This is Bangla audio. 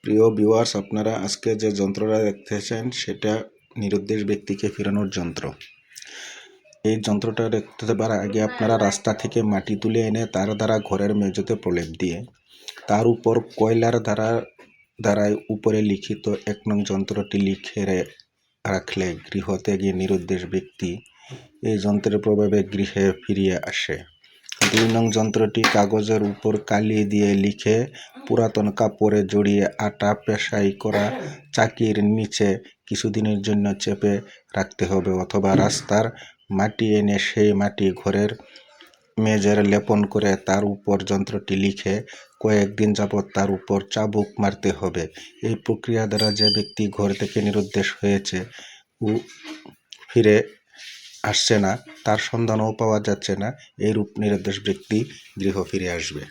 প্রিয় ভিউয়ার্স, আপনারা আজকে যে যন্ত্রটা দেখতেছেন সেটা নিরুদ্দেশ ব্যক্তিকে ফেরানোর যন্ত্র। এই যন্ত্রটা দেখতে পারার আগে আপনারা রাস্তা থেকে মাটি তুলে এনে তার দ্বারা ঘরের মেঝেতে প্রলেপ দিয়ে তার উপর কয়লার দ্বারায় উপরে লিখিত ১ নং যন্ত্রটি লিখে রাখলে গৃহত্যাগী নিরুদ্দেশ ব্যক্তি এই যন্ত্রের প্রভাবে গৃহে ফিরিয়ে আসে। ২ নং যন্ত্রটি কাগজের উপর কালি দিয়ে লিখে পুরাতন কাপড়ে জড়িয়ে আটা পেশাই করা চাকির নিচে কিছুদিনের জন্য চেপে রাখতে হবে, অথবা রাস্তার মাটি এনে সেই মাটি ঘরের মেঝের লেপন করে তার উপর যন্ত্রটি লিখে কয়েকদিন যাবৎ তার উপর চাবুক মারতে হবে। এই প্রক্রিয়া দ্বারা যে ব্যক্তি ঘর থেকে নিরুদ্দেশ হয়েছে ও ফিরে আসছে না, তার সন্ধানও পাওয়া যাচ্ছে না, এইরূপ নিরুদ্দেশ ব্যক্তি গৃহ ফিরে আসবে।